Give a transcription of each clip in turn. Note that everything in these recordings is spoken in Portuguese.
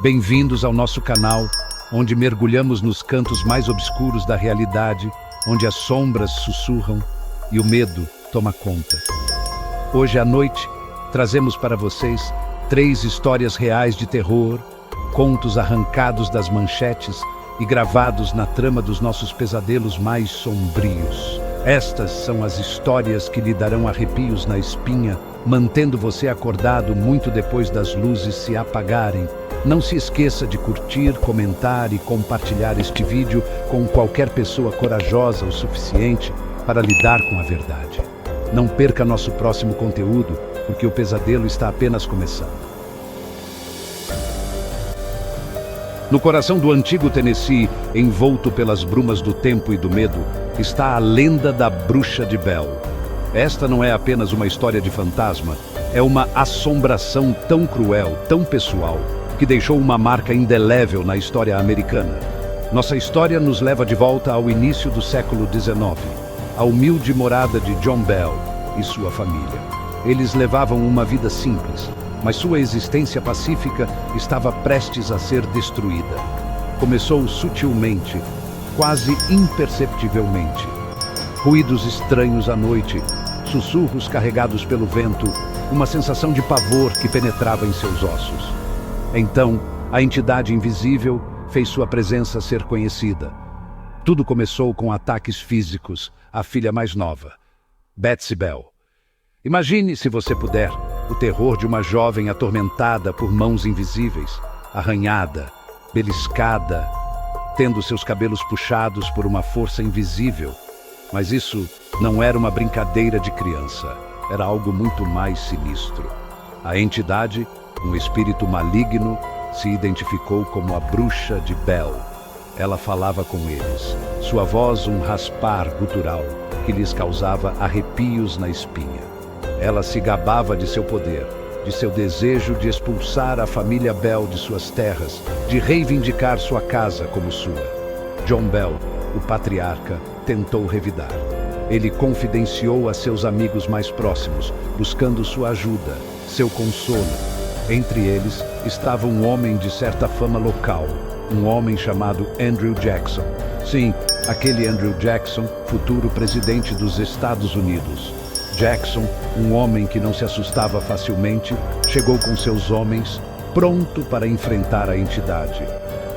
Bem-vindos ao nosso canal, onde mergulhamos nos cantos mais obscuros da realidade, onde as sombras sussurram e o medo toma conta. Hoje à noite, trazemos para vocês 3 histórias reais de terror, contos arrancados das manchetes e gravados na trama dos nossos pesadelos mais sombrios. Estas são as histórias que lhe darão arrepios na espinha, mantendo você acordado muito depois das luzes se apagarem. Não se esqueça de curtir, comentar e compartilhar este vídeo com qualquer pessoa corajosa o suficiente para lidar com a verdade. Não perca nosso próximo conteúdo, porque o pesadelo está apenas começando. No coração do antigo Tennessee, envolto pelas brumas do tempo e do medo, está a lenda da Bruxa de Bell. Esta não é apenas uma história de fantasma, é uma assombração tão cruel, tão pessoal, que deixou uma marca indelével na história americana. Nossa história nos leva de volta ao início do século XIX, à humilde morada de John Bell e sua família. Eles levavam uma vida simples, mas sua existência pacífica estava prestes a ser destruída. Começou sutilmente, quase imperceptivelmente. Ruídos estranhos à noite, sussurros carregados pelo vento, uma sensação de pavor que penetrava em seus ossos. Então, a entidade invisível fez sua presença ser conhecida. Tudo começou com ataques físicos à filha mais nova, Betsy Bell. Imagine, se você puder, o terror de uma jovem atormentada por mãos invisíveis, arranhada, beliscada, tendo seus cabelos puxados por uma força invisível. Mas isso não era uma brincadeira de criança, era algo muito mais sinistro. A entidade, um espírito maligno, se identificou como a Bruxa de Bell. Ela falava com eles, sua voz um raspar gutural que lhes causava arrepios na espinha. Ela se gabava de seu poder, de seu desejo de expulsar a família Bell de suas terras, de reivindicar sua casa como sua. John Bell, o patriarca, tentou revidar. Ele confidenciou a seus amigos mais próximos, buscando sua ajuda, seu consolo. Entre eles estava um homem de certa fama local, um homem chamado Andrew Jackson. Sim, aquele Andrew Jackson, futuro presidente dos Estados Unidos. Jackson, um homem que não se assustava facilmente, chegou com seus homens, pronto para enfrentar a entidade.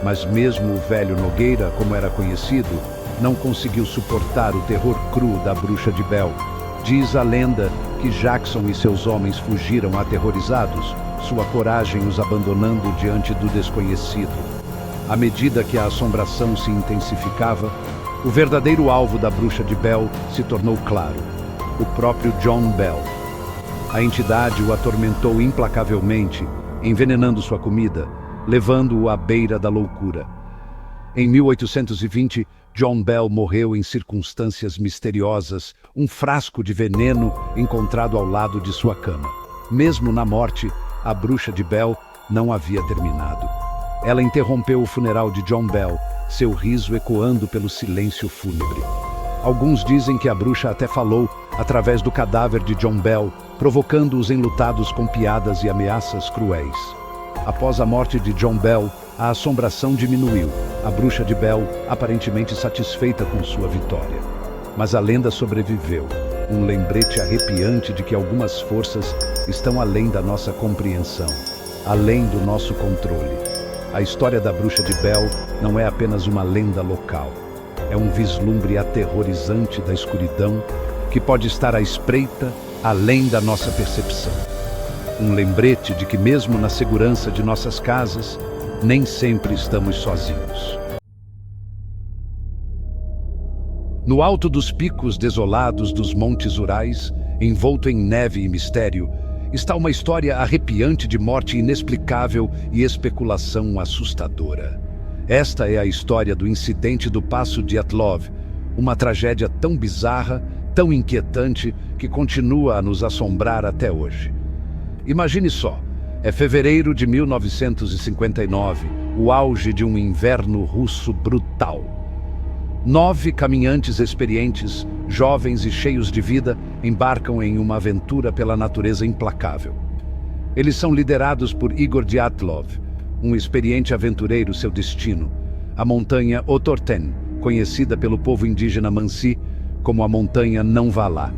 Mas mesmo o velho Nogueira, como era conhecido, não conseguiu suportar o terror cru da Bruxa de Bell. Diz a lenda que Jackson e seus homens fugiram aterrorizados, sua coragem os abandonando diante do desconhecido. À medida que a assombração se intensificava, o verdadeiro alvo da Bruxa de Bell se tornou claro: o próprio John Bell. A entidade o atormentou implacavelmente, envenenando sua comida, levando-o à beira da loucura. Em 1820, John Bell morreu em circunstâncias misteriosas, um frasco de veneno encontrado ao lado de sua cama. Mesmo na morte, a Bruxa de Bell não havia terminado. Ela interrompeu o funeral de John Bell, seu riso ecoando pelo silêncio fúnebre. Alguns dizem que a bruxa até falou através do cadáver de John Bell, provocando os enlutados com piadas e ameaças cruéis. Após a morte de John Bell, a assombração diminuiu, a Bruxa de Bell aparentemente satisfeita com sua vitória. Mas a lenda sobreviveu, um lembrete arrepiante de que algumas forças estão além da nossa compreensão, além do nosso controle. A história da Bruxa de Bell não é apenas uma lenda local. É um vislumbre aterrorizante da escuridão que pode estar à espreita além da nossa percepção. Um lembrete de que mesmo na segurança de nossas casas, nem sempre estamos sozinhos. No alto dos picos desolados dos Montes Urais, envolto em neve e mistério, está uma história arrepiante de morte inexplicável e especulação assustadora. Esta é a história do incidente do Passo Dyatlov, uma tragédia tão bizarra, tão inquietante, que continua a nos assombrar até hoje. Imagine só, é fevereiro de 1959, o auge de um inverno russo brutal. 9 caminhantes experientes, jovens e cheios de vida, embarcam em uma aventura pela natureza implacável. Eles são liderados por Igor Dyatlov, um experiente aventureiro seu destino, a montanha Otorten, conhecida pelo povo indígena Mansi como a montanha Não Vá Lá.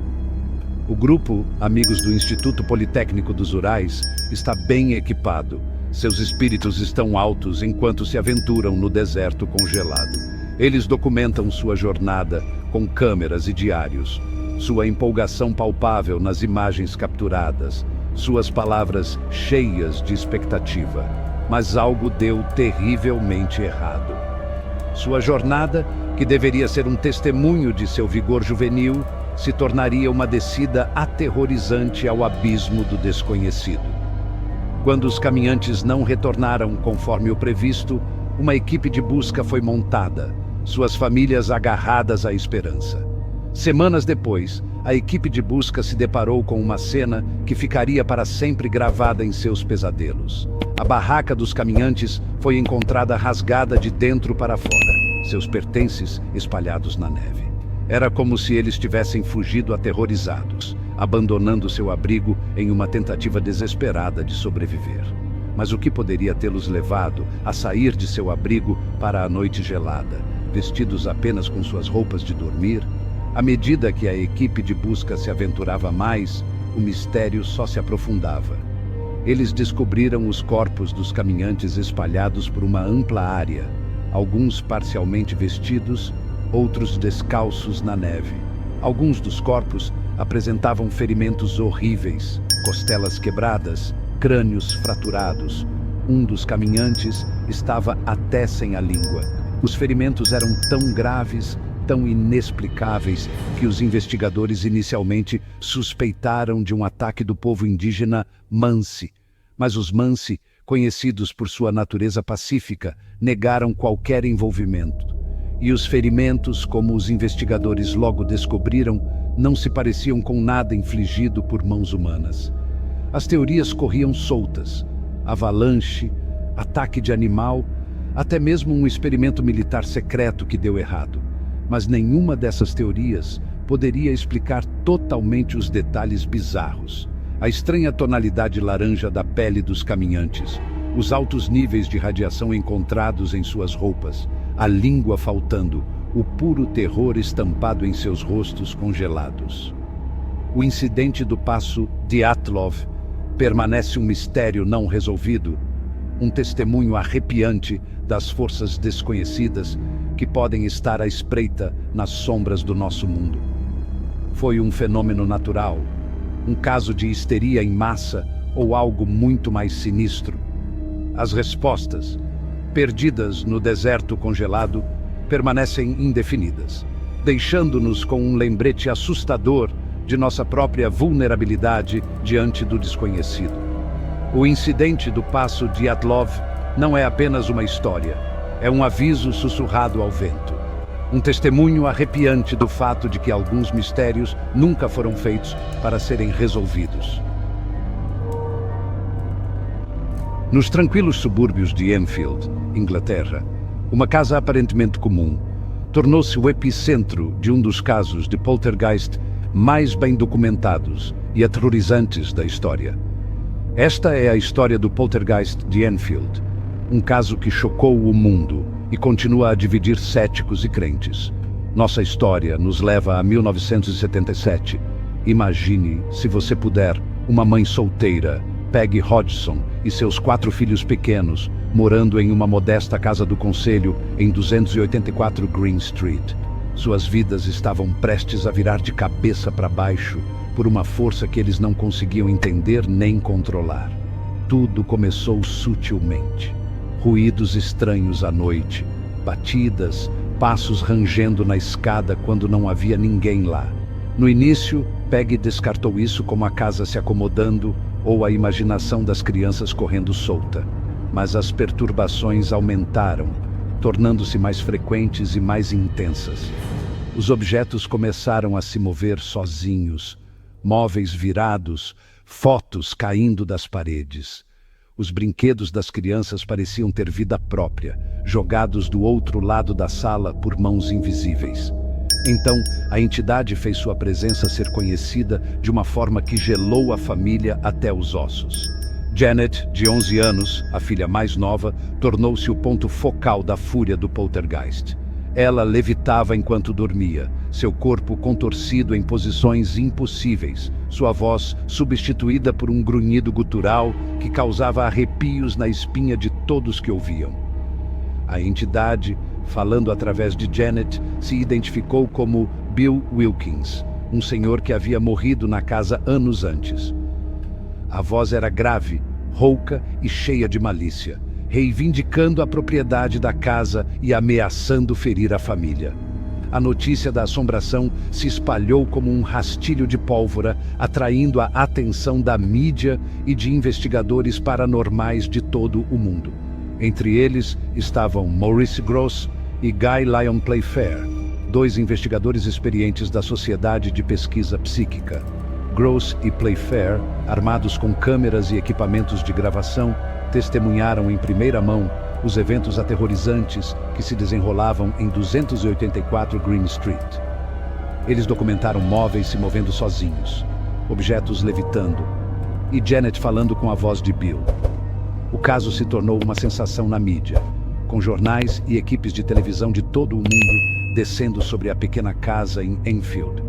O grupo, amigos do Instituto Politécnico dos Urais, está bem equipado. Seus espíritos estão altos enquanto se aventuram no deserto congelado. Eles documentam sua jornada com câmeras e diários, sua empolgação palpável nas imagens capturadas, suas palavras cheias de expectativa. Mas algo deu terrivelmente errado. Sua jornada, que deveria ser um testemunho de seu vigor juvenil, se tornaria uma descida aterrorizante ao abismo do desconhecido. Quando os caminhantes não retornaram conforme o previsto, uma equipe de busca foi montada, suas famílias agarradas à esperança. Semanas depois, a equipe de busca se deparou com uma cena que ficaria para sempre gravada em seus pesadelos. A barraca dos caminhantes foi encontrada rasgada de dentro para fora, seus pertences espalhados na neve. Era como se eles tivessem fugido aterrorizados, abandonando seu abrigo em uma tentativa desesperada de sobreviver. Mas o que poderia tê-los levado a sair de seu abrigo para a noite gelada, vestidos apenas com suas roupas de dormir? À medida que a equipe de busca se aventurava mais, o mistério só se aprofundava. Eles descobriram os corpos dos caminhantes espalhados por uma ampla área, alguns parcialmente vestidos, outros descalços na neve. Alguns dos corpos apresentavam ferimentos horríveis, costelas quebradas, crânios fraturados. Um dos caminhantes estava até sem a língua. Os ferimentos eram tão graves, tão inexplicáveis, que os investigadores inicialmente suspeitaram de um ataque do povo indígena Mansi. Mas os Mansi, conhecidos por sua natureza pacífica, negaram qualquer envolvimento. E os ferimentos, como os investigadores logo descobriram, não se pareciam com nada infligido por mãos humanas. As teorias corriam soltas: avalanche, ataque de animal, até mesmo um experimento militar secreto que deu errado. Mas nenhuma dessas teorias poderia explicar totalmente os detalhes bizarros. A estranha tonalidade laranja da pele dos caminhantes, os altos níveis de radiação encontrados em suas roupas, a língua faltando, o puro terror estampado em seus rostos congelados. O incidente do passo Dyatlov permanece um mistério não resolvido, um testemunho arrepiante das forças desconhecidas que podem estar à espreita nas sombras do nosso mundo. Foi um fenômeno natural, um caso de histeria em massa ou algo muito mais sinistro? As respostas, perdidas no deserto congelado, permanecem indefinidas, deixando-nos com um lembrete assustador de nossa própria vulnerabilidade diante do desconhecido. O incidente do passo Dyatlov não é apenas uma história, é um aviso sussurrado ao vento. Um testemunho arrepiante do fato de que alguns mistérios nunca foram feitos para serem resolvidos. Nos tranquilos subúrbios de Enfield, Inglaterra, uma casa aparentemente comum tornou-se o epicentro de um dos casos de poltergeist mais bem documentados e aterrorizantes da história. Esta é a história do poltergeist de Enfield, um caso que chocou o mundo e continua a dividir céticos e crentes. Nossa história nos leva a 1977. Imagine, se você puder, uma mãe solteira, Peggy Hodgson, e seus 4 filhos pequenos, morando em uma modesta casa do concelho em 284 Green Street. Suas vidas estavam prestes a virar de cabeça para baixo por uma força que eles não conseguiam entender nem controlar. Tudo começou sutilmente. Ruídos estranhos à noite, batidas, passos rangendo na escada quando não havia ninguém lá. No início, Peggy descartou isso como a casa se acomodando ou a imaginação das crianças correndo solta. Mas as perturbações aumentaram, tornando-se mais frequentes e mais intensas. Os objetos começaram a se mover sozinhos, móveis virados, fotos caindo das paredes. Os brinquedos das crianças pareciam ter vida própria, jogados do outro lado da sala por mãos invisíveis. Então, a entidade fez sua presença ser conhecida de uma forma que gelou a família até os ossos. Janet, de 11 anos, a filha mais nova, tornou-se o ponto focal da fúria do poltergeist. Ela levitava enquanto dormia, seu corpo contorcido em posições impossíveis, sua voz substituída por um grunhido gutural que causava arrepios na espinha de todos que ouviam. A entidade, falando através de Janet, se identificou como Bill Wilkins, um senhor que havia morrido na casa anos antes. A voz era grave, rouca e cheia de malícia, reivindicando a propriedade da casa e ameaçando ferir a família. A notícia da assombração se espalhou como um rastilho de pólvora, atraindo a atenção da mídia e de investigadores paranormais de todo o mundo. Entre eles estavam Maurice Grosse e Guy Lyon Playfair, dois investigadores experientes da Sociedade de Pesquisa Psíquica. Grosse e Playfair, armados com câmeras e equipamentos de gravação, testemunharam em primeira mão os eventos aterrorizantes que se desenrolavam em 284 Green Street. Eles documentaram móveis se movendo sozinhos, objetos levitando, e Janet falando com a voz de Bill. O caso se tornou uma sensação na mídia, com jornais e equipes de televisão de todo o mundo descendo sobre a pequena casa em Enfield.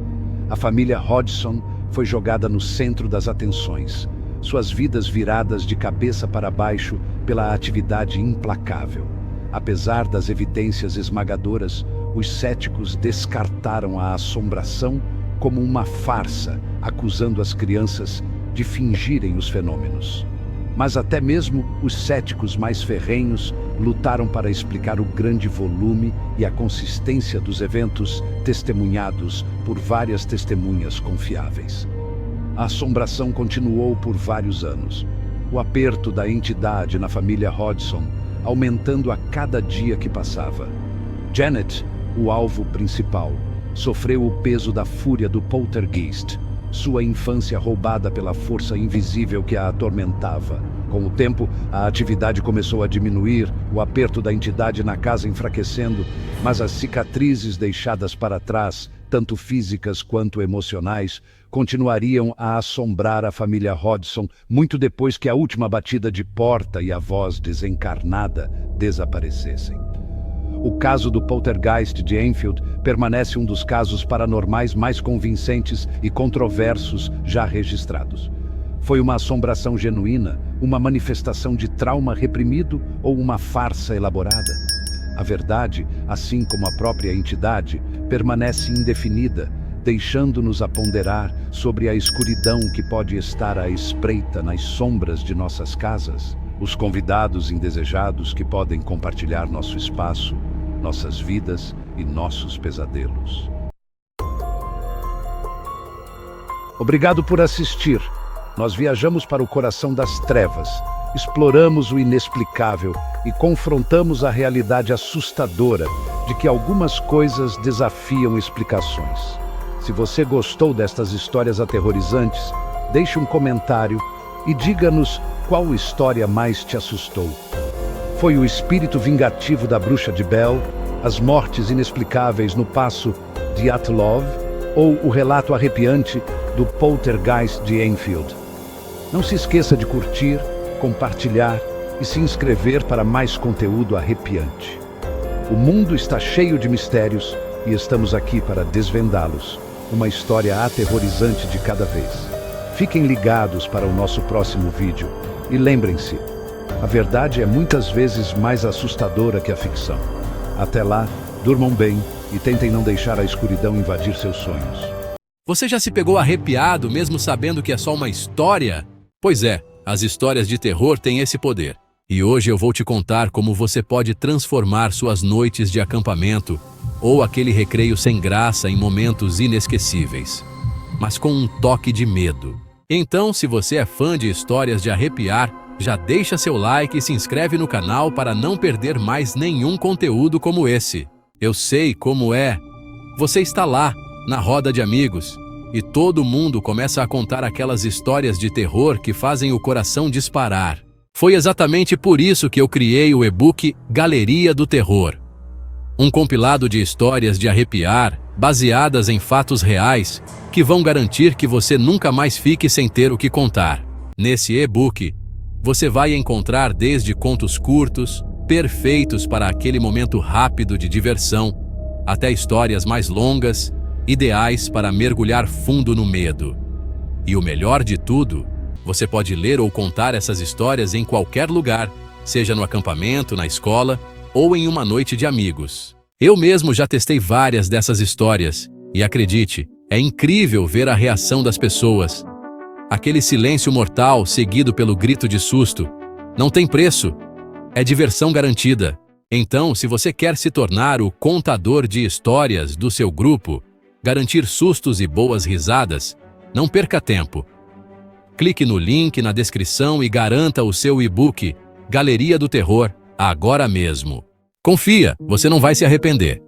A família Hodgson foi jogada no centro das atenções, suas vidas viradas de cabeça para baixo pela atividade implacável. Apesar das evidências esmagadoras, os céticos descartaram a assombração como uma farsa, acusando as crianças de fingirem os fenômenos. Mas até mesmo os céticos mais ferrenhos lutaram para explicar o grande volume e a consistência dos eventos testemunhados por várias testemunhas confiáveis. A assombração continuou por vários anos. O aperto da entidade na família Hodgson aumentando a cada dia que passava. Janet, o alvo principal, sofreu o peso da fúria do poltergeist, sua infância roubada pela força invisível que a atormentava. Com o tempo, a atividade começou a diminuir, o aperto da entidade na casa enfraquecendo, mas as cicatrizes deixadas para trás, tanto físicas quanto emocionais, continuariam a assombrar a família Hodgson muito depois que a última batida de porta e a voz desencarnada desaparecessem. O caso do poltergeist de Enfield permanece um dos casos paranormais mais convincentes e controversos já registrados. Foi uma assombração genuína, uma manifestação de trauma reprimido ou uma farsa elaborada? A verdade, assim como a própria entidade, permanece indefinida, deixando-nos a ponderar sobre a escuridão que pode estar à espreita nas sombras de nossas casas. Os convidados indesejados que podem compartilhar nosso espaço, nossas vidas e nossos pesadelos. Obrigado por assistir. Nós viajamos para o coração das trevas, exploramos o inexplicável e confrontamos a realidade assustadora de que algumas coisas desafiam explicações. Se você gostou destas histórias aterrorizantes, deixe um comentário e diga-nos qual história mais te assustou. Foi o espírito vingativo da bruxa de Bell, as mortes inexplicáveis no paço de Atlov ou o relato arrepiante do poltergeist de Enfield? Não se esqueça de curtir, compartilhar e se inscrever para mais conteúdo arrepiante. O mundo está cheio de mistérios e estamos aqui para desvendá-los, uma história aterrorizante de cada vez. Fiquem ligados para o nosso próximo vídeo e lembrem-se, a verdade é muitas vezes mais assustadora que a ficção. Até lá, durmam bem e tentem não deixar a escuridão invadir seus sonhos. Você já se pegou arrepiado mesmo sabendo que é só uma história? Pois é, as histórias de terror têm esse poder. E hoje eu vou te contar como você pode transformar suas noites de acampamento ou aquele recreio sem graça em momentos inesquecíveis, mas com um toque de medo. Então, se você é fã de histórias de arrepiar, já deixa seu like e se inscreve no canal para não perder mais nenhum conteúdo como esse. Eu sei como é. Você está lá, na roda de amigos, e todo mundo começa a contar aquelas histórias de terror que fazem o coração disparar. Foi exatamente por isso que eu criei o e-book Galeria do Terror. Um compilado de histórias de arrepiar, baseadas em fatos reais, que vão garantir que você nunca mais fique sem ter o que contar. Nesse e-book, Você vai encontrar desde contos curtos, perfeitos para aquele momento rápido de diversão, até histórias mais longas, ideais para mergulhar fundo no medo. E o melhor de tudo, você pode ler ou contar essas histórias em qualquer lugar, seja no acampamento, na escola ou em uma noite de amigos. Eu mesmo já testei várias dessas histórias e acredite, é incrível ver a reação das pessoas. Aquele silêncio mortal seguido pelo grito de susto. Não tem preço. É diversão garantida. Então, se você quer se tornar o contador de histórias do seu grupo, garantir sustos e boas risadas, não perca tempo. Clique no link na descrição e garanta o seu e-book Galeria do Terror agora mesmo. Confia, você não vai se arrepender.